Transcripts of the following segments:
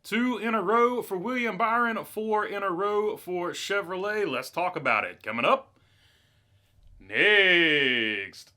2 in a row for William Byron, 4 in a row for Chevrolet. Let's talk about it. Coming up next.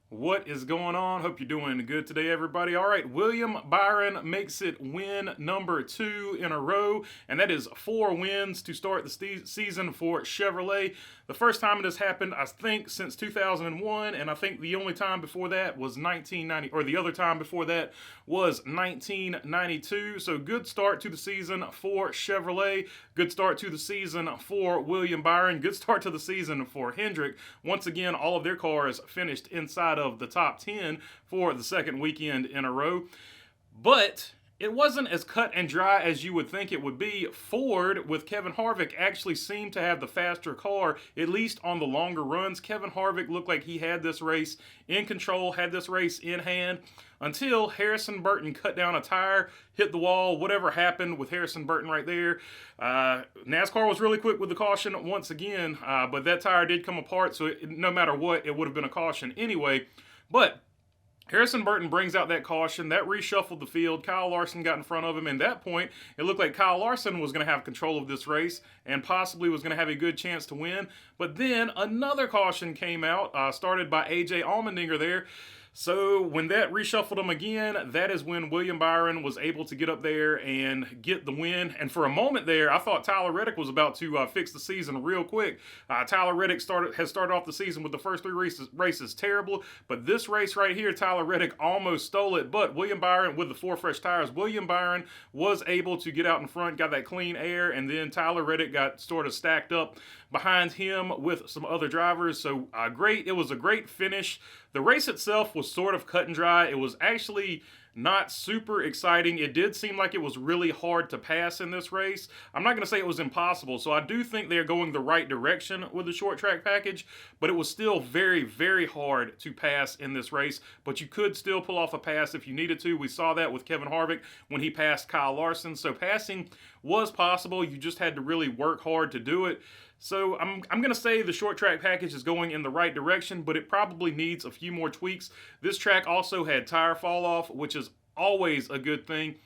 What is going on? Hope you're doing good today, everybody. All right, William Byron makes it win number 2 in a row, and that is 4 wins to start the season for Chevrolet. The first time it has happened, I think, since 2001, and I think the only time before that was 1990, or the other time before that was 1992. So good start to the season for Chevrolet. Good start to the season for William Byron. Good start to the season for Hendrick. Once again, all of their cars finished inside of the top 10 for the second weekend in a row. But it wasn't as cut and dry as you would think it would be. Ford, with Kevin Harvick, actually seemed to have the faster car, at least on the longer runs. Kevin Harvick looked like he had this race in control, had this race in hand, until Harrison Burton cut down a tire, hit the wall, whatever happened with Harrison Burton right there. NASCAR was really quick with the caution once again, but that tire did come apart, so no matter what, it would have been a caution anyway. But Harrison Burton brings out that caution. That reshuffled the field. Kyle Larson got in front of him. And at that point, it looked like Kyle Larson was going to have control of this race and possibly was going to have a good chance to win. But then another caution came out, started by A.J. Allmendinger there. So when that reshuffled them again, that is when William Byron was able to get up there and get the win. And for a moment there, I thought Tyler Reddick was about to fix the season real quick. Tyler Reddick has started off the season with the first 3 races terrible. But this race right here, Tyler Reddick almost stole it. But William Byron, with the 4 fresh tires, William Byron was able to get out in front, got that clean air, and then Tyler Reddick got sort of stacked up behind him with some other drivers. So great. It was a great finish. The race itself was sort of cut and dry. It was actually not super exciting. It did seem like it was really hard to pass in this race. I'm not going to say it was impossible. So I do think they're going the right direction with the short track package, but it was still very, very hard to pass in this race. But you could still pull off a pass if you needed to. We saw that with Kevin Harvick when he passed Kyle Larson. So passing was possible. You just had to really work hard to do it. So I'm going to say the short track package is going in the right direction, but it probably needs a few more tweaks. This track also had tire fall off, which is always a good thing.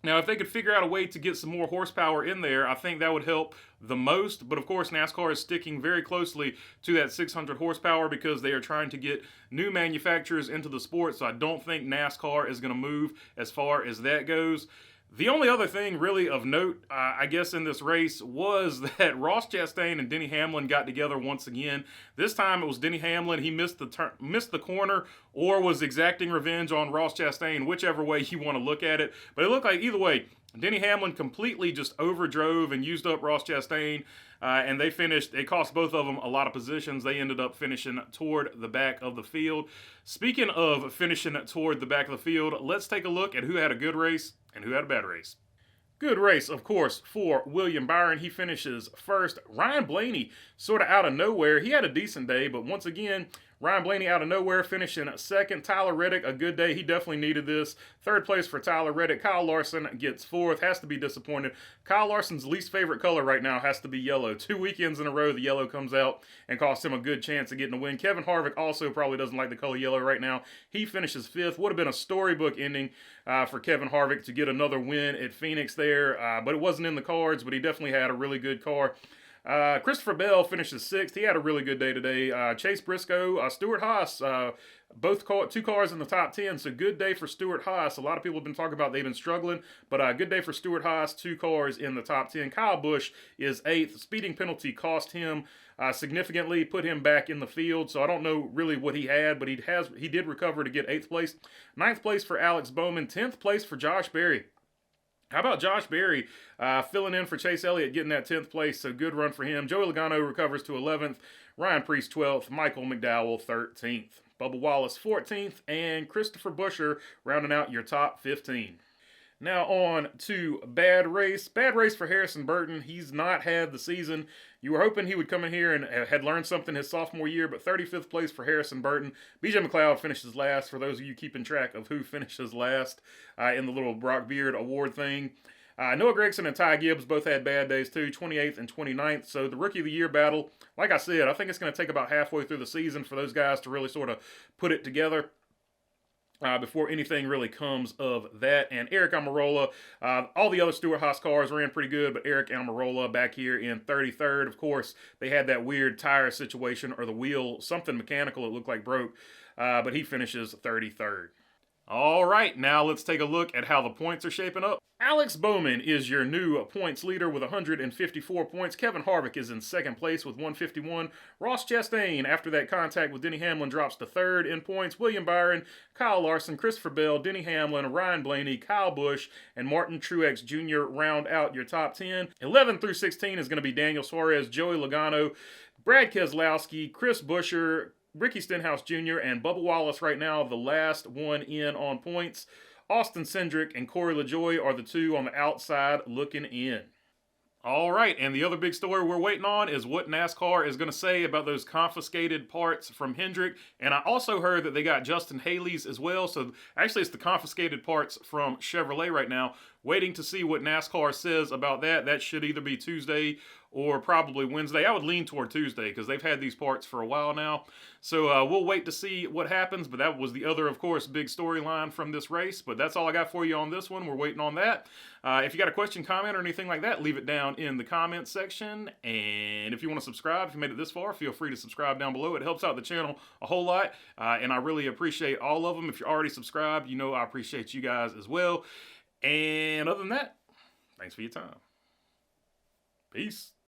Now, if they could figure out a way to get some more horsepower in there, I think that would help the most. But of course, NASCAR is sticking very closely to that 600 horsepower because they are trying to get new manufacturers into the sport. So I don't think NASCAR is going to move as far as that goes. The only other thing really of note, I guess, in this race was that Ross Chastain and Denny Hamlin got together once again. This time it was Denny Hamlin. He missed the corner or was exacting revenge on Ross Chastain, whichever way you want to look at it. But it looked like either way, Denny Hamlin completely just overdrove and used up Ross Chastain, and they finished. It cost both of them a lot of positions. They ended up finishing toward the back of the field. Speaking of finishing toward the back of the field, let's take a look at who had a good race and who had a bad race. Good race, of course, for William Byron. He finishes first. Ryan Blaney, sort of out of nowhere. He had a decent day, but once again, Ryan Blaney out of nowhere finishing second. Tyler Reddick, a good day. He definitely needed this. Third place for Tyler Reddick. Kyle Larson gets fourth. Has to be disappointed. Kyle Larson's least favorite color right now has to be yellow. 2 weekends in a row, the yellow comes out and costs him a good chance of getting a win. Kevin Harvick also probably doesn't like the color yellow right now. He finishes fifth. Would have been a storybook ending for Kevin Harvick to get another win at Phoenix there, but it wasn't in the cards, but he definitely had a really good car. Christopher Bell finishes sixth. He had a really good day today. Chase Briscoe, Stewart HAAS, both 2 cars in the top 10. So good day for Stewart HAAS. A lot of people have been talking about they've been struggling, but good day for Stewart HAAS. 2 cars in the top 10. Kyle Busch is 8th. Speeding penalty cost him significantly, put him back in the field. So I don't know really what he had, but he did recover to get 8th place. 9th place for Alex Bowman. 10th place for Josh Berry. How about Josh Berry filling in for Chase Elliott, getting that 10th place? So good run for him. Joey Logano recovers to 11th. Ryan Preece 12th. Michael McDowell 13th. Bubba Wallace 14th. And Christopher Buescher rounding out your top 15. Now on to bad race. Bad race for Harrison Burton. He's not had the season. You were hoping he would come in here and had learned something his sophomore year, but 35th place for Harrison Burton. BJ McLeod finishes last, for those of you keeping track of who finishes last in the little Brock Beard award thing. Noah Gragson and Ty Gibbs both had bad days too, 28th and 29th. So the Rookie of the Year battle, like I said, I think it's going to take about halfway through the season for those guys to really sort of put it together. before anything really comes of that. And Eric Almirola, all the other Stewart HAAS cars ran pretty good, but Eric Almirola back here in 33rd. Of course, they had that weird tire situation, or the wheel, something mechanical it looked like broke, but he finishes 33rd. All right, now let's take a look at how the points are shaping up. Alex Bowman is your new points leader with 154 points. Kevin Harvick is in second place with 151. Ross Chastain, after that contact with Denny Hamlin, drops to third in points. William Byron, Kyle Larson, Christopher Bell, Denny Hamlin, Ryan Blaney, Kyle Busch, and Martin Truex Jr. round out your top 10. 11 through 16 is going to be Daniel Suarez, Joey Logano, Brad Keselowski, Chris Buescher, Ricky Stenhouse Jr., and Bubba Wallace right now, the last one in on points. Austin Cindric and Corey LaJoie are the two on the outside looking in. All right, and the other big story we're waiting on is what NASCAR is going to say about those confiscated parts from Hendrick. And I also heard that they got Justin Haley's as well. So actually, it's the confiscated parts from Chevrolet right now. Waiting to see what NASCAR says about that. That should either be Tuesday or probably Wednesday. I would lean toward Tuesday because they've had these parts for a while now. So we'll wait to see what happens. But that was the other, of course, big storyline from this race. But that's all I got for you on this one. We're waiting on that. If you got a question, comment, or anything like that, leave it down in the comments section. And if you want to subscribe, if you made it this far, feel free to subscribe down below. It helps out the channel a whole lot. And I really appreciate all of them. If you're already subscribed, you know I appreciate you guys as well. And other than that, thanks for your time. Peace.